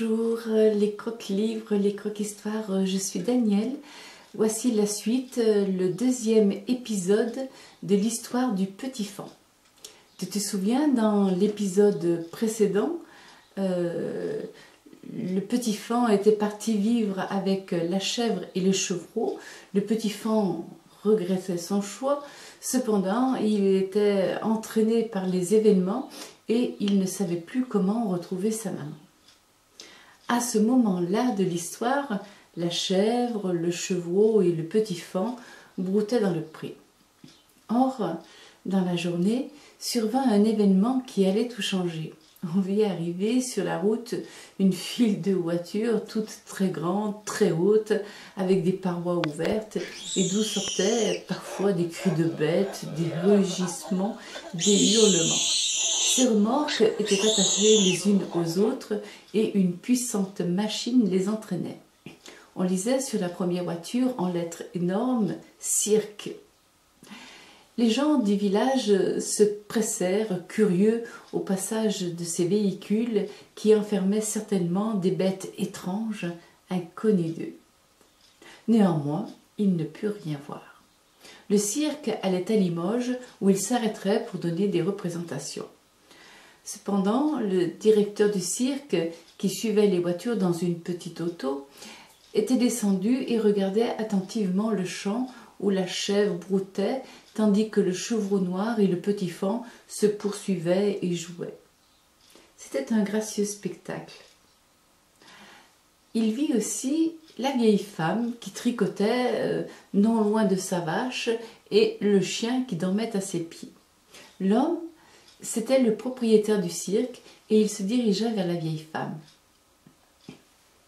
Bonjour les croque-livres, les croque-histoires, je suis Danielle. Voici la suite, le deuxième épisode de l'histoire du petit faon. Tu te souviens, dans l'épisode précédent, le petit faon était parti vivre avec la chèvre et le chevreau. Le petit faon regrettait son choix, cependant il était entraîné par les événements et il ne savait plus comment retrouver sa maman. À ce moment-là de l'histoire, la chèvre, le chevreau et le petit faon broutaient dans le pré. Or, dans la journée, survint un événement qui allait tout changer. On vit arriver sur la route une file de voitures, toutes très grandes, très hautes, avec des parois ouvertes, et d'où sortaient parfois des cris de bêtes, des rugissements, des hurlements. Ces remorques étaient attachées les unes aux autres et une puissante machine les entraînait. On lisait sur la première voiture en lettres énormes « Cirque ». Les gens du village se pressèrent, curieux, au passage de ces véhicules qui enfermaient certainement des bêtes étranges, inconnues d'eux. Néanmoins, ils ne purent rien voir. Le cirque allait à Limoges où il s'arrêterait pour donner des représentations. Cependant, le directeur du cirque, qui suivait les voitures dans une petite auto, était descendu et regardait attentivement le champ où la chèvre broutait, tandis que le chevreau noir et le petit faon se poursuivaient et jouaient. C'était un gracieux spectacle. Il vit aussi la vieille femme qui tricotait non loin de sa vache et le chien qui dormait à ses pieds. L'homme, c'était le propriétaire du cirque et il se dirigea vers la vieille femme.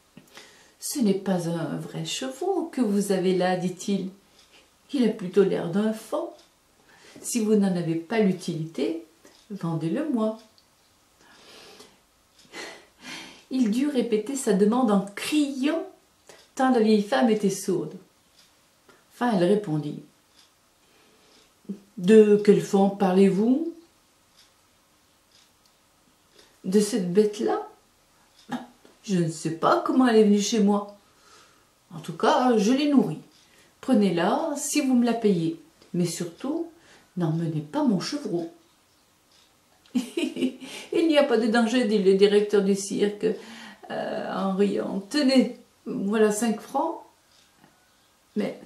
« Ce n'est pas un vrai chevreau que vous avez là, dit-il. Il a plutôt l'air d'un faon. Si vous n'en avez pas l'utilité, vendez-le-moi. » Il dut répéter sa demande en criant, tant la vieille femme était sourde. Enfin, elle répondit. « De quel faon parlez-vous ? De cette bête-là ? Je ne sais pas comment elle est venue chez moi. En tout cas, je l'ai nourrie. Prenez-la si vous me la payez. Mais surtout, n'emmenez pas mon chevreau. » « Il n'y a pas de danger, dit le directeur du cirque en riant. « Tenez, voilà 5 francs. Mais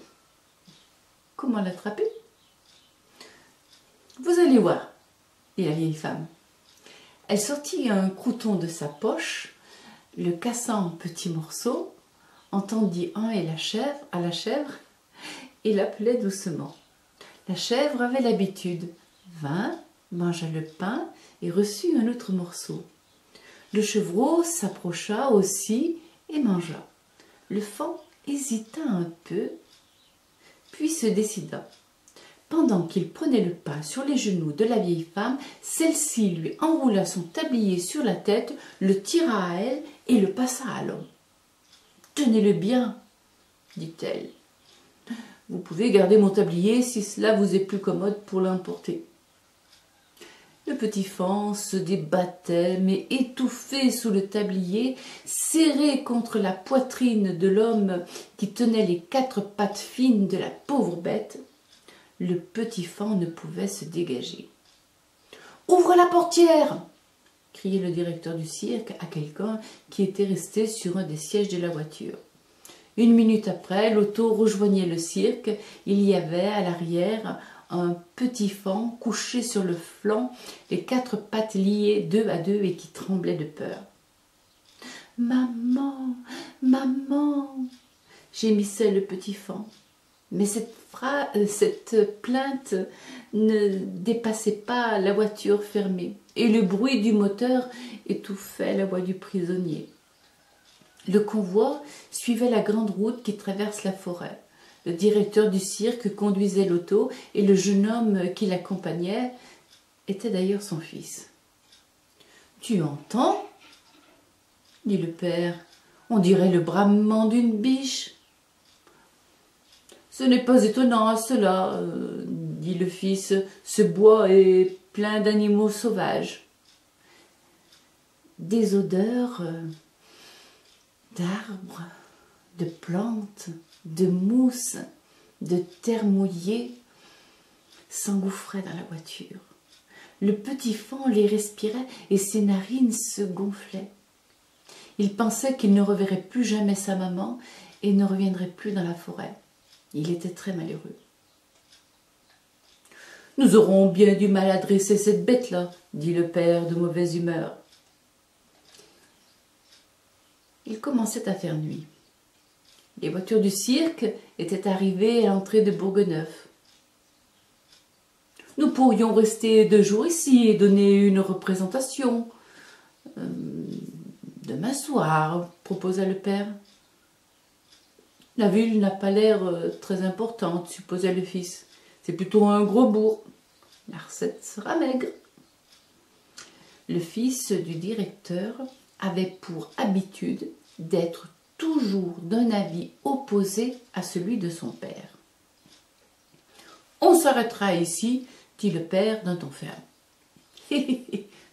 comment l'attraper ? » ?»« Vous allez voir, dit la vieille femme. Elle sortit un crouton de sa poche, le cassa en petits morceaux, en tendit un à la chèvre et l'appelait doucement. La chèvre avait l'habitude, vint, mangea le pain et reçut un autre morceau. Le chevreau s'approcha aussi et mangea. Le faon hésita un peu, puis se décida. Pendant qu'il prenait le pain sur les genoux de la vieille femme, celle-ci lui enroula son tablier sur la tête, le tira à elle et le passa à l'homme. « Tenez-le bien, dit-elle. Vous pouvez garder mon tablier si cela vous est plus commode pour l'emporter. » Le petit faon se débattait, mais étouffé sous le tablier, serré contre la poitrine de l'homme qui tenait les 4 pattes fines de la pauvre bête. Le petit faon ne pouvait se dégager. « Ouvre la portière !» criait le directeur du cirque à quelqu'un qui était resté sur un des sièges de la voiture. 1 minute après, l'auto rejoignait le cirque. Il y avait à l'arrière un petit faon couché sur le flanc, les 4 pattes liées 2 à 2 et qui tremblait de peur. « Maman, maman !» gémissait le petit faon. Mais cette plainte ne dépassait pas la voiture fermée et le bruit du moteur étouffait la voix du prisonnier. Le convoi suivait la grande route qui traverse la forêt. Le directeur du cirque conduisait l'auto et le jeune homme qui l'accompagnait était d'ailleurs son fils. « Tu entends ?» dit le père. « On dirait le bramement d'une biche. » « Ce n'est pas étonnant à cela, dit le fils. Ce bois est plein d'animaux sauvages. » Des odeurs d'arbres, de plantes, de mousse, de terre mouillée s'engouffraient dans la voiture. Le petit faon les respirait et ses narines se gonflaient. Il pensait qu'il ne reverrait plus jamais sa maman et ne reviendrait plus dans la forêt. Il était très malheureux. « Nous aurons bien du mal à dresser cette bête-là, » dit le père de mauvaise humeur. Il commençait à faire nuit. Les voitures du cirque étaient arrivées à l'entrée de Bourgneuf. « Nous pourrions rester 2 jours ici et donner une représentation. Demain soir, » proposa le père. « La ville n'a pas l'air très importante, » supposa le fils. « C'est plutôt un gros bourg. La recette sera maigre. » Le fils du directeur avait pour habitude d'être toujours d'un avis opposé à celui de son père. « On s'arrêtera ici, » dit le père d'un ton ferme. «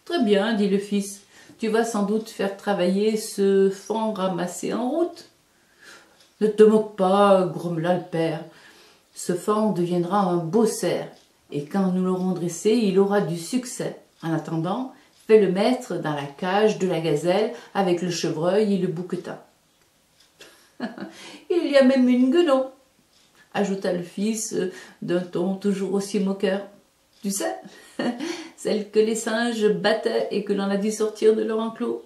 Très bien, » dit le fils. « Tu vas sans doute faire travailler ce faon ramassé en route. »« Ne te moque pas, » grommela le père. « Ce faon deviendra un beau cerf, et quand nous l'aurons dressé, il aura du succès. En attendant, fais le mettre dans la cage de la gazelle avec le chevreuil et le bouquetin. »« Il y a même une guenon, » ajouta le fils d'un ton toujours aussi moqueur. « Tu sais, celle que les singes battaient et que l'on a dû sortir de leur enclos. »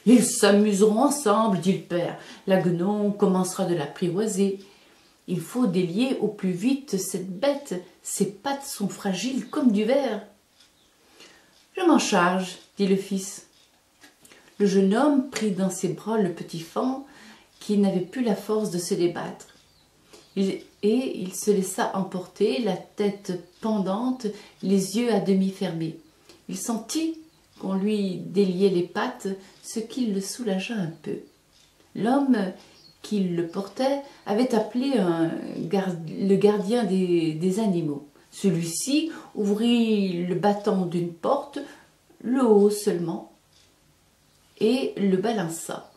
« Ils s'amuseront ensemble, » dit le père. « La guenon commencera de l'apprivoiser. Il faut délier au plus vite cette bête. Ses pattes sont fragiles comme du verre. »« Je m'en charge, » dit le fils. Le jeune homme prit dans ses bras le petit faon qui n'avait plus la force de se débattre. Et il se laissa emporter, la tête pendante, les yeux à demi fermés. Il sentit qu'on lui déliait les pattes, ce qui le soulagea un peu. L'homme qui le portait avait appelé le gardien des animaux. Celui-ci ouvrit le battant d'une porte, le haut seulement, et le balança.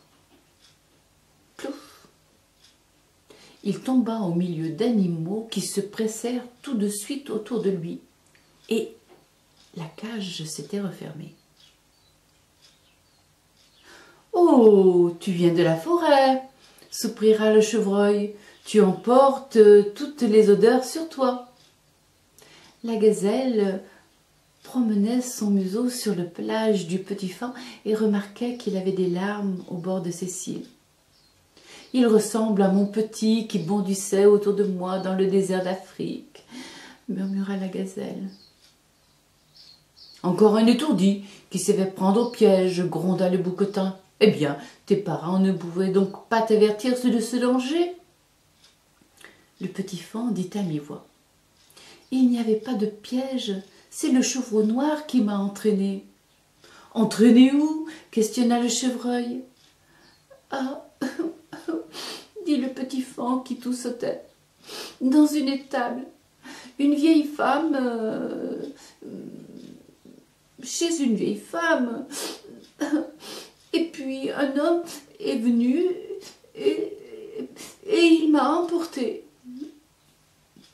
Plouf! Il tomba au milieu d'animaux qui se pressèrent tout de suite autour de lui, et la cage s'était refermée. « Oh, tu viens de la forêt !» soupira le chevreuil. « Tu emportes toutes les odeurs sur toi. » La gazelle promenait son museau sur le pelage du petit faon et remarquait qu'il avait des larmes au bord de ses cils. « Il ressemble à mon petit qui bondissait autour de moi dans le désert d'Afrique, » murmura la gazelle. « Encore un étourdi qui s'est fait prendre au piège, » gronda le bouquetin. « Eh bien, tes parents ne pouvaient donc pas t'avertir de ce danger ?» Le petit faon dit à mi-voix. « Il n'y avait pas de piège, c'est le chevreau noir qui m'a entraîné. »« Entraîné où ?» questionna le chevreuil. « Ah, dit le petit faon qui toussotait, « dans une étable, une vieille femme, chez une vieille femme, et puis un homme est venu et il m'a emporté. »«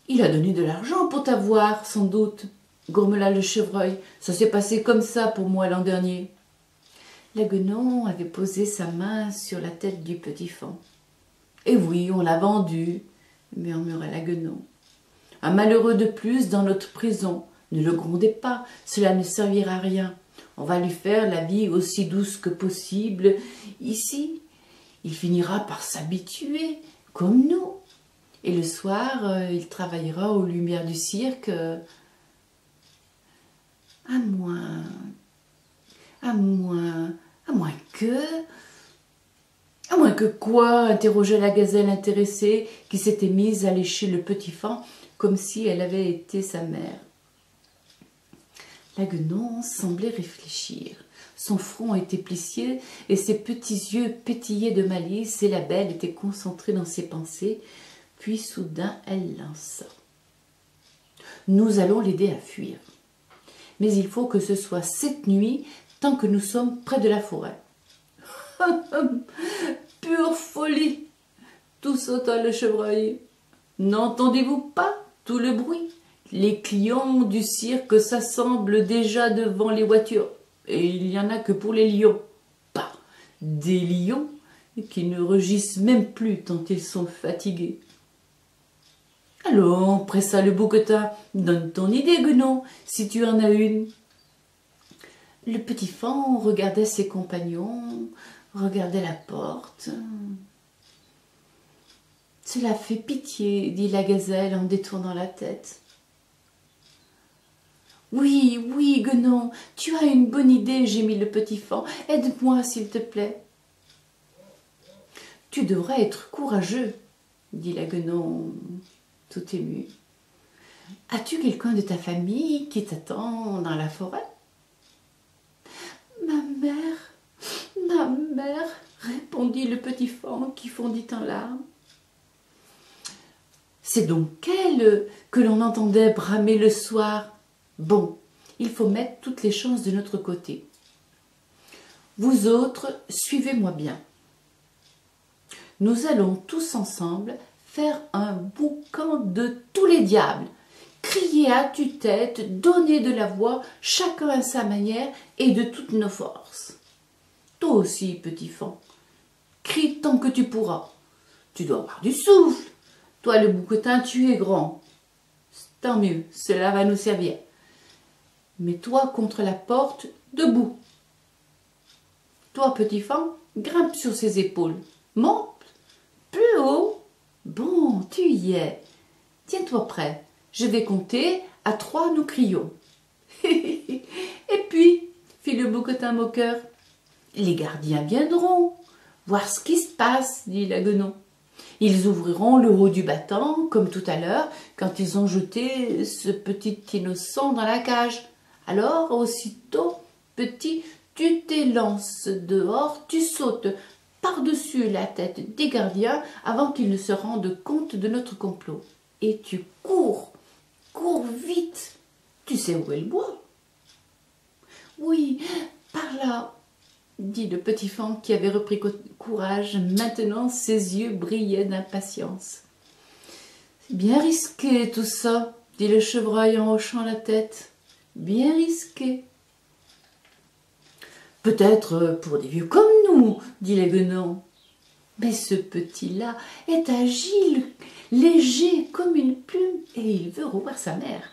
Il a donné de l'argent pour t'avoir, sans doute, » grommela le chevreuil. « Ça s'est passé comme ça pour moi l'an dernier. » La guenon avait posé sa main sur la tête du petit faon. « Eh oui, on l'a vendu, » murmura la guenon. « Un malheureux de plus dans notre prison. Ne le grondez pas, cela ne servira à rien. On va lui faire la vie aussi douce que possible. Ici, il finira par s'habituer, comme nous. Et le soir, il travaillera aux lumières du cirque. À moins que... »« À moins que quoi ?» interrogea la gazelle intéressée qui s'était mise à lécher le petit faon comme si elle avait été sa mère. La guenon semblait réfléchir. Son front était plissé et ses petits yeux pétillaient de malice et la belle était concentrée dans ses pensées. Puis soudain elle lança. « Nous allons l'aider à fuir. Mais il faut que ce soit cette nuit tant que nous sommes près de la forêt. Pure folie, tout sauta le chevreuil. N'entendez-vous pas tout le bruit? Les clients du cirque s'assemblent déjà devant les voitures. Et il n'y en a que pour les lions. Pas des lions qui ne rugissent même plus tant ils sont fatigués. Allons, pressa le bouquetin, donne ton idée, Guenon, si tu en as une. Le petit faon regardait ses compagnons, regardait la porte. Cela fait pitié, dit la gazelle en détournant la tête. Oui, oui, Guenon, tu as une bonne idée, gémit le petit faon. Aide-moi, s'il te plaît. Tu devrais être courageux, dit la Guenon, tout émue. As-tu quelqu'un de ta famille qui t'attend dans la forêt? Ma mère, répondit le petit faon qui fondit en larmes. C'est donc elle que l'on entendait bramer le soir. Bon, il faut mettre toutes les chances de notre côté. Vous autres, suivez-moi bien. Nous allons tous ensemble faire un boucan de tous les diables, crier à tue-tête, donner de la voix, chacun à sa manière et de toutes nos forces. Toi aussi, petit faon, crie tant que tu pourras. Tu dois avoir du souffle. Toi, le bouquetin, tu es grand. Tant mieux, cela va nous servir. Mets-toi contre la porte, debout. Toi, petit faon, grimpe sur ses épaules. Monte plus haut. Bon, tu y es. Tiens-toi prêt. Je vais compter. À 3, nous crions. Et puis, fit le bouquetin moqueur, les gardiens viendront voir ce qui se passe, dit la Guenon. Ils ouvriront le haut du battant, comme tout à l'heure, quand ils ont jeté ce petit innocent dans la cage. Alors, aussitôt, petit, tu t'élances dehors, tu sautes par-dessus la tête des gardiens avant qu'ils ne se rendent compte de notre complot. Et tu cours vite. Tu sais où est le bois? Oui, par là, dit le petit faon qui avait repris courage. Maintenant, ses yeux brillaient d'impatience. C'est bien risqué tout ça, dit le chevreuil en hochant la tête. Bien risqué. Peut-être pour des vieux comme nous, dit la Guenon. Mais ce petit-là est agile, léger comme une plume, et il veut revoir sa mère.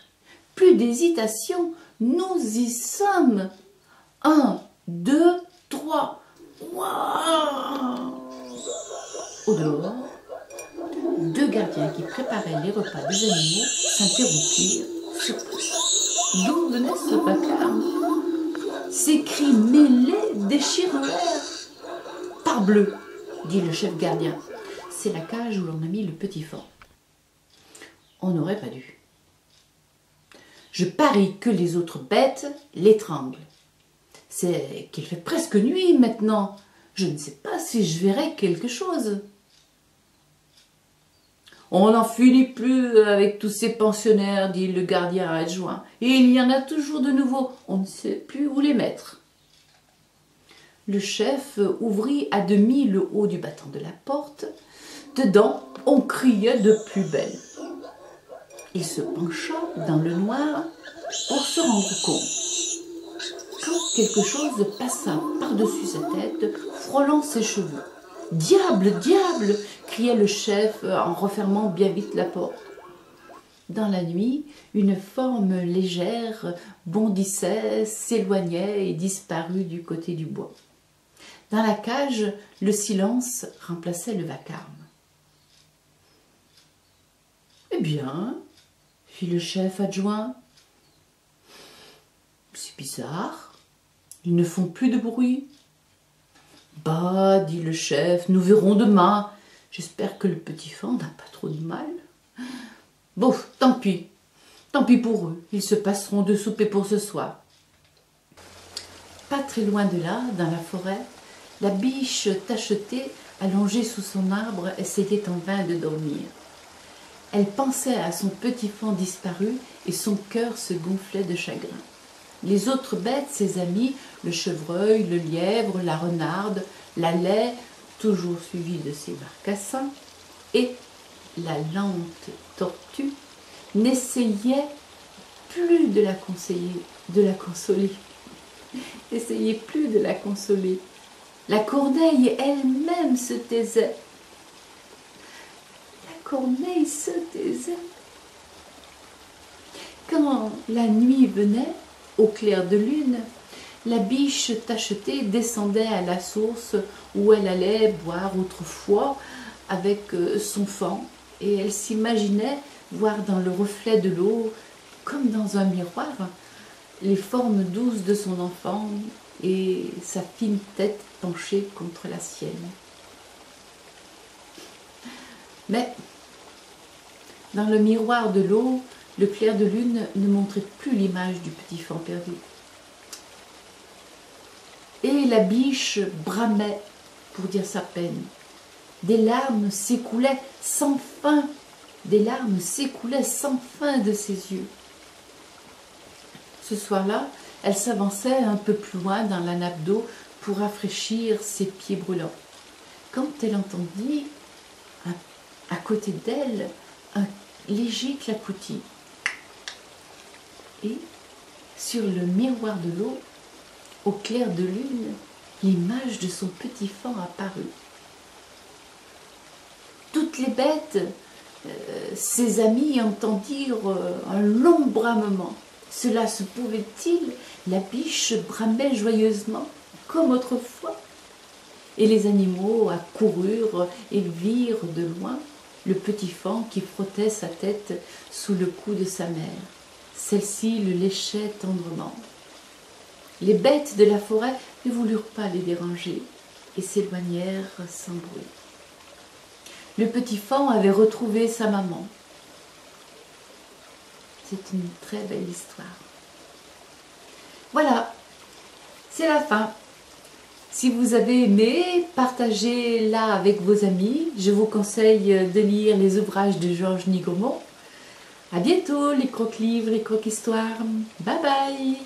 Plus d'hésitation, nous y sommes. 1, 2, 3. Waouh! Au dehors, 2 gardiens qui préparaient les repas des animaux s'interrompirent, surpris. D'où venait ce vacarme? Ces cris mêlés déchirèrent. Parbleu, dit le chef gardien, c'est la cage où l'on a mis le petit faon. On n'aurait pas dû. Je parie que les autres bêtes l'étranglent. C'est qu'il fait presque nuit maintenant. Je ne sais pas si je verrai quelque chose. On n'en finit plus avec tous ces pensionnaires, dit le gardien adjoint. Et il y en a toujours de nouveaux. On ne sait plus où les mettre. Le chef ouvrit à demi le haut du battant de la porte. Dedans, on criait de plus belle. Il se pencha dans le noir pour se rendre compte. Quand quelque chose passa par-dessus sa tête, frôlant ses cheveux. « Diable, diable !» criait le chef en refermant bien vite la porte. Dans la nuit, une forme légère bondissait, s'éloignait et disparut du côté du bois. Dans la cage, le silence remplaçait le vacarme. « Eh bien, fit le chef adjoint, c'est bizarre, ils ne font plus de bruit. » Bah, dit le chef, nous verrons demain. J'espère que le petit faon n'a pas trop de mal. Bon, tant pis pour eux, ils se passeront de souper pour ce soir. Pas très loin de là, dans la forêt, la biche tachetée, allongée sous son arbre, essayait en vain de dormir. Elle pensait à son petit faon disparu et son cœur se gonflait de chagrin. Les autres bêtes, ses amis, le chevreuil, le lièvre, la renarde, la laie, toujours suivie de ses marcassins, et la lente tortue, n'essayaient plus de la consoler. N'essayez plus de la consoler. La corneille elle-même se taisait. La corneille se taisait. Quand la nuit venait, au clair de lune, la biche tachetée descendait à la source où elle allait boire autrefois avec son faon, et elle s'imaginait voir dans le reflet de l'eau, comme dans un miroir, les formes douces de son enfant et sa fine tête penchée contre la sienne. Mais dans le miroir de l'eau, le clair de lune ne montrait plus l'image du petit faon perdu. Et la biche bramait pour dire sa peine. Des larmes s'écoulaient sans fin, des larmes s'écoulaient sans fin de ses yeux. Ce soir-là, elle s'avançait un peu plus loin dans la nappe d'eau pour rafraîchir ses pieds brûlants. Quand elle entendit, à côté d'elle, un léger clapotis. Et, sur le miroir de l'eau, au clair de lune, l'image de son petit faon apparut. Toutes les bêtes, ses amis, entendirent un long bramement. Cela se pouvait-il? La biche bramait joyeusement, comme autrefois. Et les animaux accoururent et virent de loin le petit faon qui frottait sa tête sous le cou de sa mère. Celle-ci le léchait tendrement. Les bêtes de la forêt ne voulurent pas les déranger et s'éloignèrent sans bruit. Le petit faon avait retrouvé sa maman. C'est une très belle histoire. Voilà, c'est la fin. Si vous avez aimé, partagez-la avec vos amis. Je vous conseille de lire les ouvrages de Georges Nigomo. À bientôt les croque-livres et croque-histoires. Bye bye.